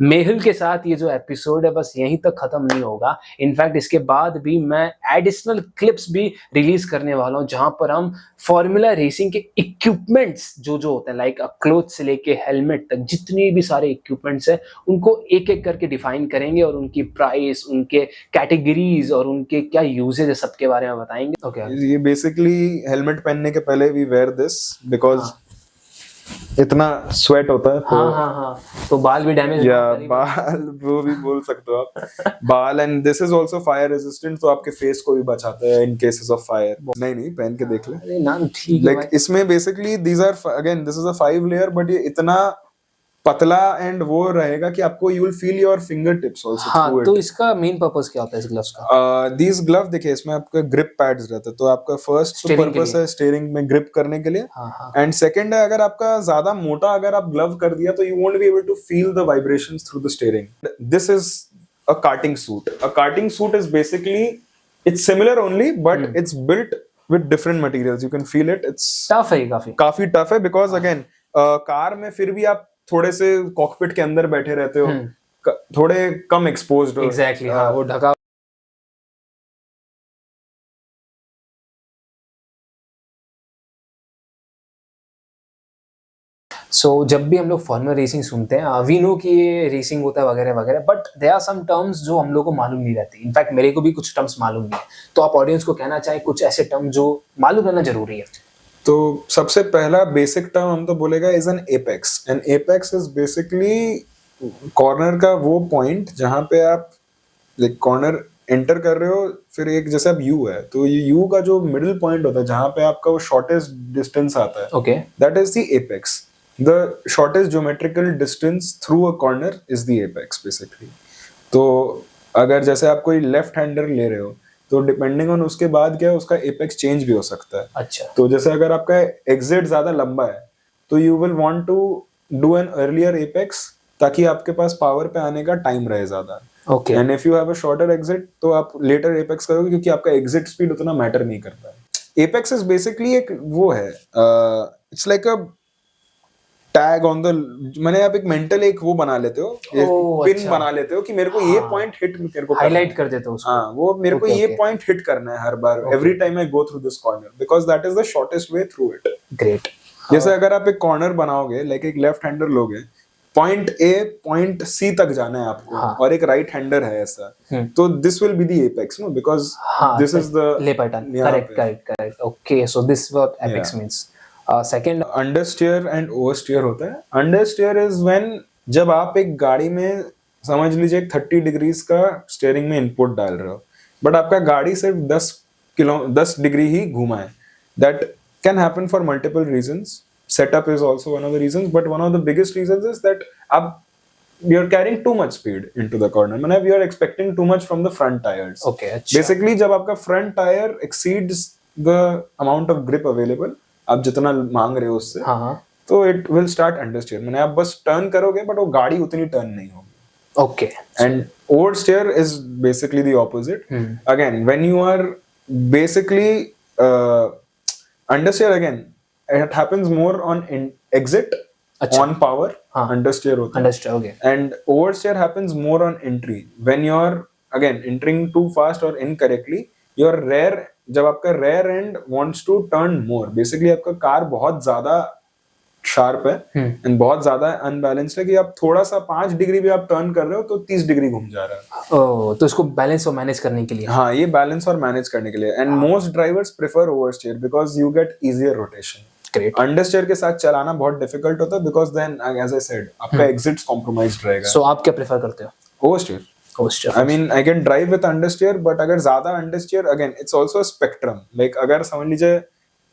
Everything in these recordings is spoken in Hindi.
मेहुल के साथ ये जो एपिसोड है बस यहीं तक खत्म नहीं होगा। इनफैक्ट इसके बाद भी मैं एडिशनल क्लिप्स भी रिलीज करने वाला हूँ, जहां पर हम फॉर्मूला रेसिंग के इक्विपमेंट्स जो जो होते हैं, लाइक क्लोथ से लेके हेलमेट तक, जितने भी सारे इक्विपमेंट्स हैं उनको एक एक करके डिफाइन करेंगे और उनकी प्राइस, उनके कैटेगरीज और उनके क्या यूजेज है, सबके बारे में बताएंगे। ओके ये बेसिकली हेलमेट पहनने के पहले वी वेयर दिस बिकॉज इतना स्वेट होता है तो हाँ, तो बाल भी डैमेज या बाल वो भी बोल सकते हो आप बाल। And this is also fire resistant, तो आपके फेस को भी बचाता है इन केसेस ऑफ फायर। नहीं पहन के देख ले। अरे ना ठीक है लाइक इसमें basically these are again this is a 5 layer, but ये इतना पतला एंड वो रहेगा कि आपको you will feel your finger tips also through it. तो इसका मेन पर्पस क्या होता है इस ग्लव्स का? दीज ग्लव देखिए, इसमें आपका ग्रिप पैड्स रहते हैं, तो आपका फर्स्ट पर्पस है स्टीयरिंग में ग्रिप करने के लिए। एंड सेकंड है, अगर आपका ज्यादा मोटा अगर आप ग्लव कर दिया तो you won't be able to feel the vibrations through the steering. This is a karting suit. A karting suit is basically it's similar only but it's built with different materials. You can feel it. It's tough है, काफी टफ है बिकॉज अगेन कार में फिर भी आप थोड़े से कॉकपिट के अंदर बैठे रहते हो, थोड़े कम एक्सपोज्ड हो। एग्जैक्टली हाँ, वो ढका। सो जब भी हम लोग फॉर्मूला रेसिंग सुनते हैं, वी नो कि ये रेसिंग होता है वगैरह वगैरह, but there are some terms जो हम लोग को मालूम नहीं रहती। इनफैक्ट मेरे को भी कुछ टर्म्स मालूम नहीं है, तो आप ऑडियंस को कहना चाहें कुछ ऐसे टर्म जो मालूम रहना जरूरी है। तो सबसे पहला बेसिक टर्म हम तो बोलेगा is an apex. N apex is basically corner का वो पॉइंट जहां पे आप लाइक कॉर्नर एंटर कर रहे हो, फिर एक जैसे अब यू है तो ये यू का जो मिडिल पॉइंट होता है जहां पे आपका वो शॉर्टेस्ट डिस्टेंस आता है, okay, that is the apex. The shortest geometrical distance through a corner is the apex basically. तो अगर जैसे आप कोई लेफ्ट हैंडर ले रहे हो तो डिपेंडिंग ऑन उसके बाद क्या है, उसका एपेक्स चेंज भी हो सकता है। अच्छा, तो जैसे अगर आपका एग्जिट ज्यादा लंबा है तो you will want to do an earlier apex ताकि आपके पास पावर पे आने का टाइम रहे ज्यादा। Okay, and if you have a shorter exit तो आप लेटर एपेक्स करोगे क्योंकि आपका एग्जिट स्पीड उतना मैटर नहीं करता है। एपेक्स इज बेसिकली एक वो है, it's like a tag on the, मैंने आप एक मेंटल एक वो बना लेते हो, पिन अच्छा, बना लेते हो कि मेरे को ये पॉइंट हिट मेरे को हाईलाइट कर देते हो उसको। हाँ, वो मेरे को ये पॉइंट हिट करना है हर बार, every time I go through this corner because that is the shortest way through it. Great. जैसे अगर आप एक कॉर्नर बनाओगे, लाइक एक लेफ्ट हैंडर लोगे, पॉइंट ए पॉइंट सी तक जाना है आपको, और एक राइट हैंडर है ऐसा, तो this will be the apex, no, because this is the lay pattern. Correct. Okay, so this what apex means. Second, understeer and oversteer होता है। अंडरस्टीयर इज व्हेन जब आप एक गाड़ी में समझ लीजिए 30 डिग्रीज का स्टीयरिंग में इनपुट डाल रहे हो, बट आपका गाड़ी सिर्फ 10 डिग्री ही घुमा है। That can happen for multiple reasons. Setup is also one of the reasons, but one of the biggest reasons is that आप you are carrying too much speed into the corner, मतलब you are expecting too much from the front tires. Okay, अच्छा। Basically जब आपका front tire exceeds the amount of grip available, आप जितना मांग रहे हो उससे, तो it will start understeer, मतलब आप बस turn करोगे but वो गाड़ी उतनी turn नहीं होगी। Okay, and oversteer is basically the opposite. Again, when you are basically understeer, again it happens more on exit, on power, understeer होता है, okay. and oversteer happens more on entry when you're again entering too fast or incorrectly. your rear, जब आपका rear end wants to turn more, basically आपका कार बहुत ज्यादा शार्प है एंड बहुत ज्यादा अनबैलेंस्ड है कि आप थोड़ा सा 5 डिग्री भी आप टर्न कर रहे हो तो 30 डिग्री घूम जा रहा है। तो इसको बैलेंस और मैनेज करने के लिए, हाँ, ये बैलेंस और मैनेज करने के लिए। And most drivers prefer oversteer because you get easier rotation. Understeer के साथ चलाना बहुत डिफिकल्ट होता है because then as I said आपका एग्जिट्स कॉम्प्रोमाइज्ड रहेगा। सो आप क्या प्रेफर करते हो? Oversteer. I mean I can drive with understeer, but अगर ज्यादा understeer, again it's also a spectrum. Like अगर समझ लीजिए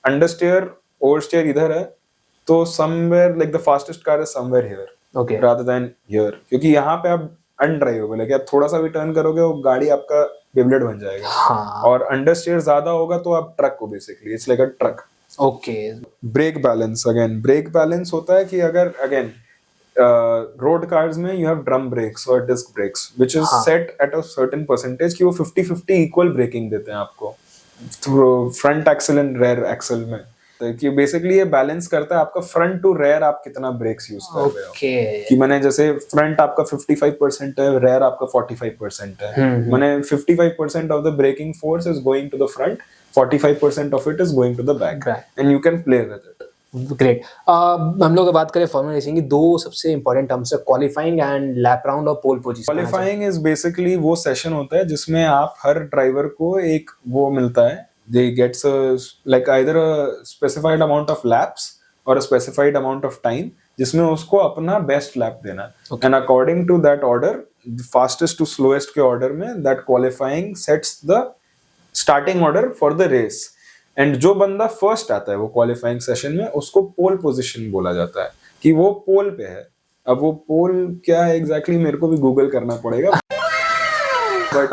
अंडरस्टीयर ओवरस्टीयर इधर है तो somewhere like the fastest car is somewhere here rather than here, क्योंकि यहाँ पे आप अनड्राइवेबल है कि आप थोड़ा सा भी टर्न करोगे वो गाड़ी आपका बेबलेट बन जाएगा। और अंडरस्टीयर ज्यादा होगा तो आप ट्रक हो, basically it's like a truck. Okay. Brake balance, again brake balance होता है कि अगर अगेन रोड कार्स में यू हैव ड्रम ब्रेक्स और disc brakes which is set at a certain percentage कि वो 50-50 इक्वल ब्रेकिंग देते हैं आपको front axle and rear axle में। सकते हैं कि बेसिकली ये बैलेंस करता है आपका फ्रंट टू रेयर आप कितना ब्रेक्स यूज कर रहे हो। ओके कि मैंने जैसे फ्रंट आपका 55% है, रेयर आपका 45% है, मैंने 55% of the braking force is going to the front, 45% of it is going to the back, and you can play with it. Great. हम लोग बात करें फॉर्मूला रेसिंग की, दो सबसे इंपॉर्टेंट टर्म्स है, क्वालिफाइंग एंड लैप राउंड और pole position. Qualifying is basically वो सेशन होता है जिसमें आप हर ड्राइवर को एक वो मिलता है, they gets like either a specified amount of laps और a specified amount of time, जिसमें उसको अपना बेस्ट लैप देना है, and according to that order, fastest to slowest के ऑर्डर में, that qualifying sets the starting order for the race. And जो बंदा फर्स्ट आता है वो क्वालिफाइंग सेशन में, उसको पोल पोजीशन बोला जाता है कि वो पोल पे है। अब वो पोल क्या है एग्जैक्टली मेरे को भी गूगल करना पड़ेगा, बट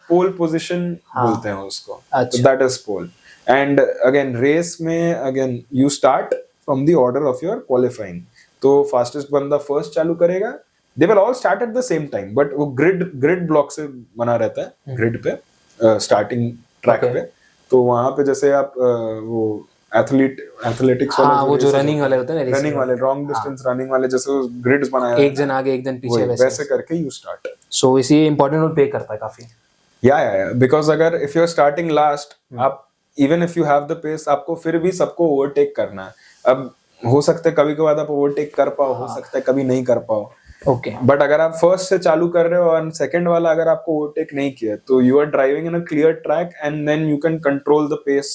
पोल पोजीशन बोलते हैं उसको, that is pole. And again race में again you start from the order of your qualifying, तो फास्टेस्ट बंदा फर्स्ट चालू करेगा, they will all start at the same time, but वो ग्रिड ब्लॉक से बना रहता है, ग्रिड पे स्टार्टिंग ट्रैक पे, तो वहां पे जैसे आप वो एथलेटिक्स वाले, वो जो रनिंग वाले होते हैं ना, रनिंग वाले, लॉन्ग डिस्टेंस रनिंग वाले, जैसे ग्रिड्स बनाया एक जन आगे एक जन पीछे, वैसे करके यू स्टार्ट। सो इसी इंपॉर्टेंट रोल प्ले करता है काफी। या बिकॉज अगर if you are starting last, आप even if you have the pace, आपको फिर भी सबको ओवरटेक करना है। अब हो सकता है कभी कभार आप ओवरटेक कर पाओ, हो सकता है कभी नहीं कर पाओ, ओके, बट अगर आप फर्स्ट से चालू कर रहे हो और सेकंड वाला अगर आपको ओवरटेक नहीं किया, तो you are driving in a clear track and then you can control the pace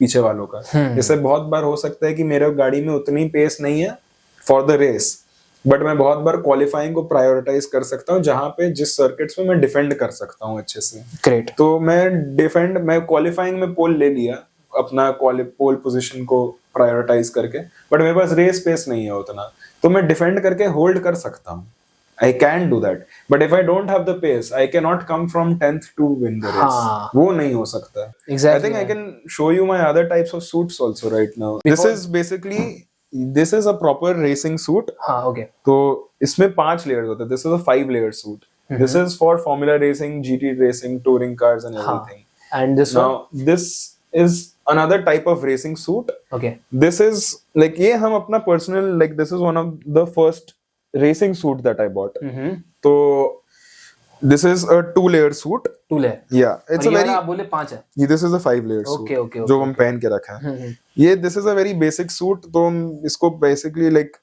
पीछे वालों का। जैसे बहुत बार हो सकता है कि मेरे गाड़ी में उतनी पेस नहीं है फॉर द रेस, बट मैं बहुत बार क्वालिफाइंग को प्रायोरिटाइज कर सकता हूँ, जहां पे जिस सर्किट्स में मैं डिफेंड कर सकता हूँ अच्छे से। ग्रेट। तो मैं क्वालिफाइंग में पोल ले लिया, अपना पोल पोजीशन को प्रायोरिटाइज करके, बट मेरे पास रेस पेस नहीं है उतना, तो मैं डिफेंड करके होल्ड कर सकता हूँ। I can do that, but if I don't have the pace, I cannot come from 10th to win the race. वो नहीं हो सकता। Exactly. I think I can show you my other types of suits also right now. This is basically, this is a proper racing suit. हाँ, okay. तो इसमें 5 layers होते हैं। This is a 5-layer suit. This is for Formula racing, GT racing, touring cars and everything. And this now this is another type of racing suit. Okay. This is like ये हम अपना personal, like this is one of the first racing suit that I bought. So this is a 2-layer suit. 2-layer. Yeah, it's a very, आप बोले 5 है। this is a 5-layer suit. Okay, जो हम पहन के रखा है। ये this is a very basic suit, तो हम इसको basically like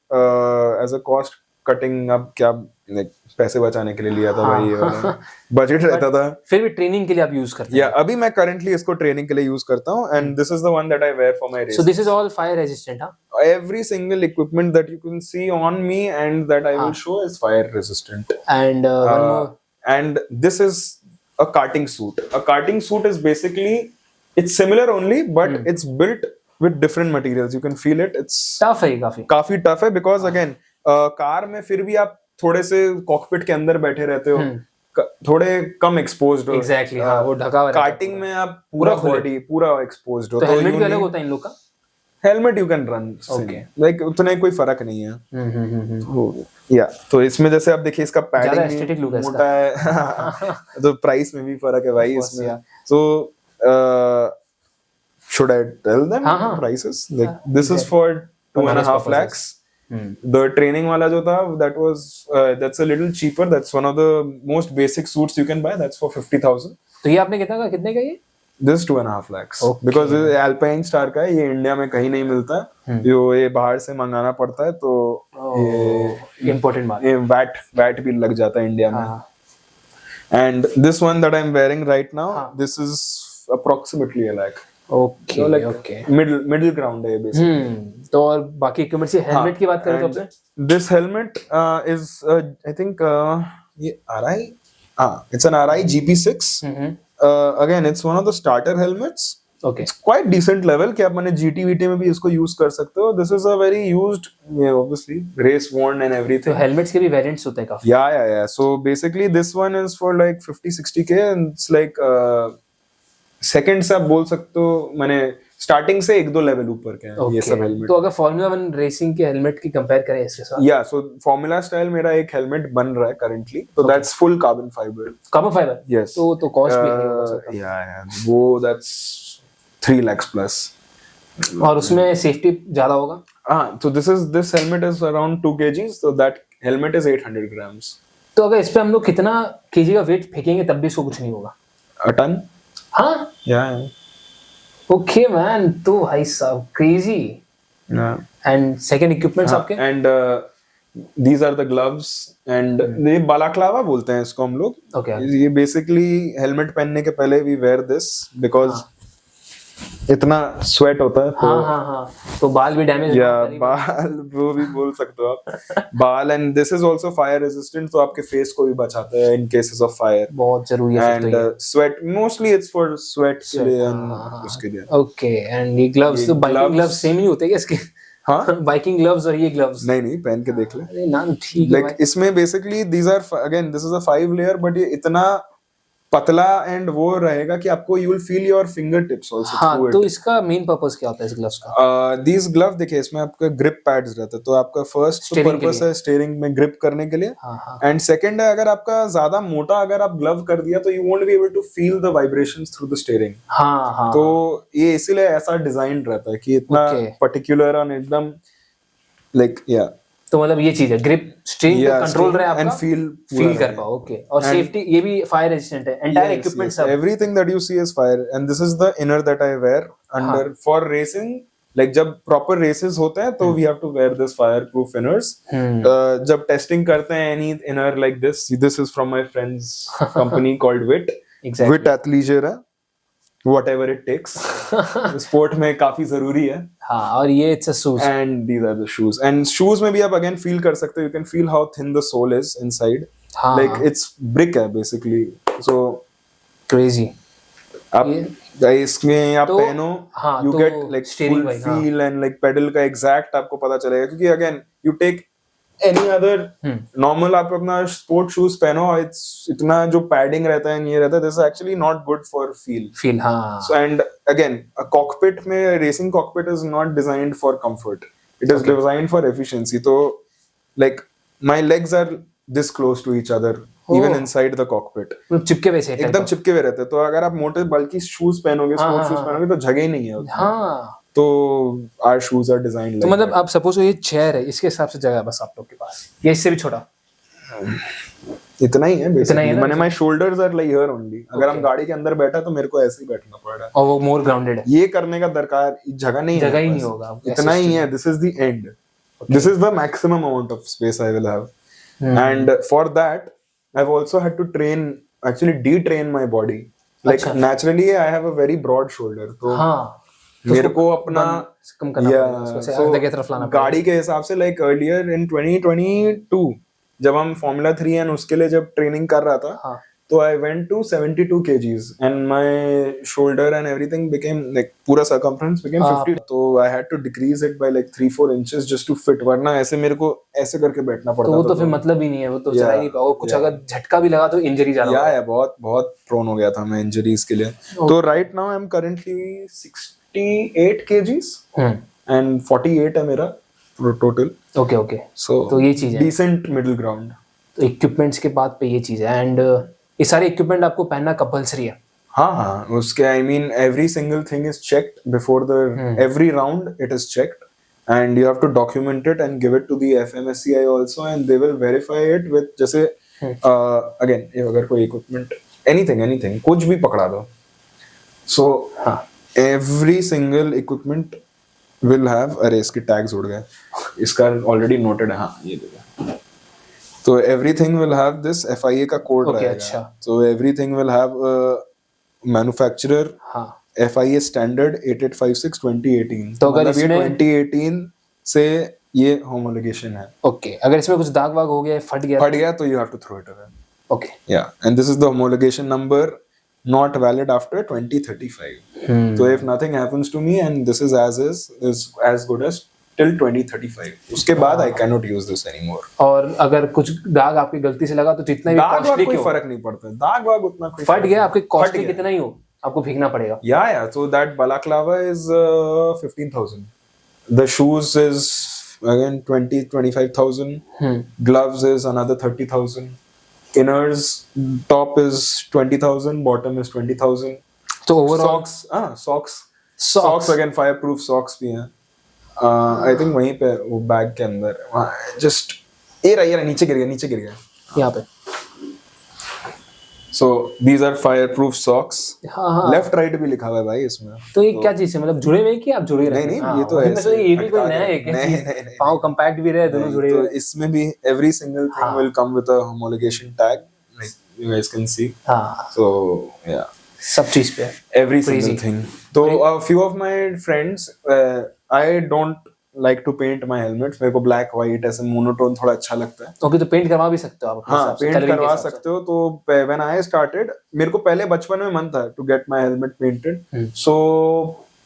as a cost cutting, अब क्या like पैसे बचाने के लिए लिया था भाई, बजट रहता था, फिर भी ट्रेनिंग के लिए आप यूज करते हैं। अभी मैं currently इसको ट्रेनिंग के लिए यूज करता हूँ, and this is the one that I wear for my races. So this is all fire resistant, हाँ? Every single equipment that you can see on me and that I will show is fire resistant. And one more. And this is a karting suit. A karting suit is basically, it's similar only, but it's built with different materials. You can feel it. It's tough है काफी tough है, because again कार में फिर भी आप थोड़े से कॉकपिट के अंदर बैठे रहते हो, थोड़े कम एक्सपोज्ड हो। एग्जैक्टली, हाँ, वो ढका हुआ रहता है। कार्टिंग में आप पूरा बॉडी पूरा एक्सपोज्ड हो, तो हेलमेट भी अलग होता है इन लोग का। Helmet you can run, like उतना कोई फर्क नहीं है। या तो इसमें जैसे आप देखिए इसका पैडिंग मोटा है, तो प्राइस में भी फर्क है भाई इसमें। So should I tell them prices? Like this is for 2.5 lakhs. The training वाला जो था, that's a little cheaper. That's one of the most basic suits you can buy. That's for 50,000. तो ये आपने कितने का ये? This is 2.5 lakhs. Because Alpine Star का है, ये इंडिया में कहीं नहीं मिलता है, ये बाहर से मंगाना पड़ता है, तो ये इम्पोर्टेंट माल, ये VAT भी लग जाता है इंडिया में। And this one that I'm wearing right now, this is approximately a lakh. Okay, so like okay, middle ground है बेसिकली। तो और बाकी इक्विपमेंट से हेलमेट की बात करें तो आपने, this helmet is I think ये RI, it's an RI GP6. Again it's one of the starter helmets. Okay. It's quite decent level कि आप मैंने GT VT में भी इसको यूज कर सकते हो। This is a very used, obviously race worn and everything. तो हेलमेट्स के भी वेरिएंट्स होते हैं काफी। Yeah. So basically this one is for like 50-60K and it's like second से आप बोल सकते हो, मैंने स्टार्टिंग से 1-2 लेवल ऊपर के हैं ये सब हेलमेट। तो अगर फॉर्मूला 1 रेसिंग के हेलमेट की कंपेयर करें इसके साथ, या सो फॉर्मूला स्टाइल मेरा एक हेलमेट बन रहा है करंटली, तो that's full carbon fibre. Yes, तो कॉस्ट भी है या वो दैट्स 3 lakhs plus. और उसमें सेफ्टी ज्यादा होगा? हाँ, so this helmet is around 2 kgs, so that helmet is 800 grams. तो अगर इस पे हम लोग कितना केजी का वेट फेंकेंगे तब भी इसको कुछ नहीं होगा? A ton? हाँ, Yeah. ओके मैन, तो भाई साहब crazy. Yeah. And second equipments आपके? And these are the gloves and ये बालाक्लावा बोलते हैं इसको हम लोग। ओके, ये बेसिकली हेलमेट पहनने के पहले we wear this because इतना स्वेट होता है तो हाँ, तो बाल भी डैमेज या बाल वो भी बोल सकते हो आप बाल and this is also fire resistant तो आपके फेस को भी बचाता है इन केसेस ऑफ फायर बहुत जरूरी है and sweat mostly it's for sweat के लिए एंड उसके लिए ओके। एंड ये ग्लव्स तो बाइकिंग ग्लव्स सेम ही होते हैं क्या इसके? हाँ, बाइकिंग ग्लव्स और ये ग्लव्स नहीं पहन के देख ले। अरे ना, ठीक है लाइक इसमें basically these are again this is a 5 layer but ये इतना पतला एंड वो रहेगा कि आपको you will feel your finger tips also हाँ, थ्रू इट। तो इसका मेन पर्पस क्या होता है इस ग्लव्स का? दीज ग्लव देखिए इसमें आपका ग्रिप पैड्स रहते हैं तो आपका फर्स्ट Steering के पर्पस है स्टीयरिंग में ग्रिप करने के लिए हाँ, एंड सेकंड है अगर आपका ज्यादा मोटा अगर आप ग्लव कर दिया तो you won't be able to feel the vibrations through the steering. हाँ, तो ये इसीलिए ऐसा डिजाइन रहता है कि इतना Okay. पर्टिकुलर और एकदम लाइक या तो मतलब ये चीज है, ग्रिप स्ट्रिंग पे कंट्रोल रहे आपका एंड फील कर पाओ। ओके, और सेफ्टी ये भी फायर रेजिस्टेंट है, एंटायर इक्विपमेंट सब? everything that you see is fire and this is the inner that I wear under for racing like जब proper races होते हैं तो we have to wear this fireproof inners। जब testing करते हैं any inner like this is from my friend's company called WIT। Exactly. WIT athleisure है whatever it takes sport में काफी जरूरी है। हाँ, और ये it's a shoes and these are the shoes and shoes में भी आप again feel कर सकते हो you can feel how thin the sole is inside। हाँ, like it's brick है basically so क्रेजी। आप इसमें आप तो पहनो हाँ, you तो get like steering full wise, हाँ। feel and like pedal का exact आपको पता चलेगा क्योंकि again you take any other normal आप अपना sport shoes पहनो it's इतना जो padding रहता है ये रहता है this is actually not good for feel। हाँ, So and again a cockpit में racing cockpit is not designed for comfort it is designed for efficiency तो like my legs are this close to each other even inside the cockpit चिपके हुए से एकदम चिपके हुए रहते हैं तो अगर आप मोटे बल्कि शूज पहनोगे स्पोर्ट शूज पहनोगे तो जगह ही नहीं है उसमें। हाँ, तो आवर शूज आर डिजाइंड तो लाइक मतलब आप सपोज ये चेयर है, इसके हिसाब से जगह है बस आप लोग के पास, या इससे भी छोटा? इतना ही है इतना ही बेसिकली है ना? मैंने my shoulders are like here only अगर हम गाड़ी के अंदर बैठा तो मेरे को ऐसे ही बैठना पड़ रहा है और वो मोर ग्राउंडेड है, ये करने का दरकार जगह नहीं है जगह ही मेरे नहीं पास। होगा आपको इतना ही है this is the end this is the maximum amount of space I will have and for that I have also had to train actually detrain my body like naturally I have a very broad shoulder तो हाँ, मेरे को अपना कम करना पड़ेगा उसको, से आगे की तरफ लाना पड़ेगा। गाड़ी के हिसाब से लाइक अर्लियर इन 2022 जब हम Formula 3 एंड उसके लिए जब ट्रेनिंग कर रहा था हाँ, तो I went to 72 kgs and my shoulder and everything became like पूरा circumference became 50 तो I had to decrease it by like 3-4 inches just to fit वरना ऐसे मेरे को ऐसे करके बैठना पड़ता तो वो था तो फिर मतलब ही नहीं है, वो तो चला ही नहीं पाओ, कुछ अगर झटका भी लगा तो इंजरी ज्यादा होगा। या बहुत बहुत प्रोन हो गया था मैं इंजरीज के लिए तो right now I am currently 68 kgs and 48 है मेरा टोटल ओके, सो तो ये चीज है, डिसेंट मिडिल ग्राउंड। तो इक्विपमेंट्स के बाद पे ये चीज है। एंड ये सारे इक्विपमेंट आपको पहनना कंपलसरी है? हाँ उसके I mean every single thing is checked before the every round it is checked and you have to document it and give it to the FMSCI also and they will verify it with जैसे again ये अगर कोई equipment anything कुछ भी पकड़ा दो so every single equipment will have अरे इसके tags उड़ गए इसका already noted है हाँ ये देखो तो everything will have this FIA का code रहेगा अच्छा, so everything will have a manufacturer हाँ, FIA standard 8856 2018 तो अगर मतलब ये इसमें 2018 से ये homologation है ओके, अगर इसमें कुछ दाग वाग हो गया, फट गया तो you have to throw it away okay, yeah and this is the homologation number not valid after 2035 so if nothing happens to me and this is as good as till 2035 उसके बाद I cannot use this anymore और अगर कुछ दाग आपकी गलती से लगा तो जितना भी दाग वाग कॉस्टली कोई क्यों, फर्क नहीं पड़ता दाग वाग उतना कोई फट गया आपके कॉस्टली गया। कितना ही हो आपको फेंकना पड़ेगा। yeah so that balaclava is 15,000 the shoes is again 25,000 gloves is another 30,000 inners top is 20,000 bottom is 20,000 तो overall socks socks again fire proof socks भी हैं आई थिंक वहीं पे वो बैग के अंदर जस्ट ये रहा नीचे गिर गया यहाँ पे। So these are fire proof socks हाँ। लेफ्ट राइट भी लिखा हुआ है भाई इसमें तो ये क्या चीज है, मतलब जुड़े हुए हैं कि आप जुड़े रहे? नहीं, ये तो ऐसे ये भी कोई अटका नया है के- क्या नहीं, चीज? नहीं, पाँव कंपैक्ट भी रहे, दोनों जुड़े तो हुए। इसमें भी every single thing will come with a homologation tag like you guys can see हाँ, so yeah सब चीज पे है। every Crazy. single thing तो a few of my friends I don't like to paint my helmets मेरे को black white ऐसे monotone थोड़ा अच्छा लगता है ओके, तो पेंट करवा भी सकते हो आप अपने हाँ हिसाब से, पेंट coloring के करवा हिसाब से। सकते हो तो when I started मेरे को पहले बचपन में मन था to get my helmet painted so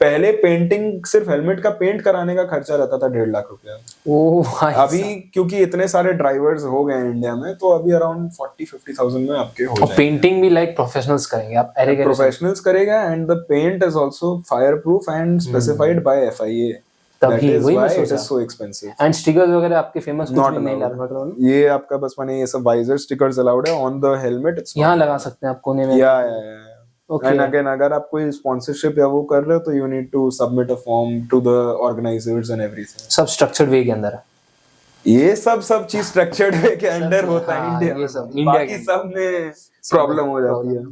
पहले पेंटिंग सिर्फ हेलमेट का पेंट कराने का खर्चा रहता था 1.5 लाख रुपया ओह भाई अभी क्योंकि इतने सारे ड्राइवर्स हो गए हैं इंडिया में तो अभी अराउंड 40-50,000 में आपके हो और जाएंगे पेंटिंग भी लाइक प्रोफेशनल्स करेंगे आप, अरे प्रोफेशनल्स करेगा and the paint is also fire proof and specified by FIA that तभी इज वही मैं व्हाई इट सोचा। Is so expensive and stickers वगैरह आपके फेमस कुछ नॉट भी नहीं लगा, ये आपका बस मैंने ये सब वाइजर स्टिकर्स अलाउड है ऑन द हेलमेट इट्स यहाँ लगा सकते हैं आप कोने में। या Okay. एंड अगेन अगर आप कोई स्पॉन्सरशिप या वो कर रहे हो तो you need to submit a form to the organisers and everything सब स्ट्रक्चर्ड वे के अंदर है। ये सब चीज स्ट्रक्चर्ड वे के अंडर होता है हाँ, इंडिया ये में सब इंडिया बाकी के सब में प्रॉब्लम हो जाती है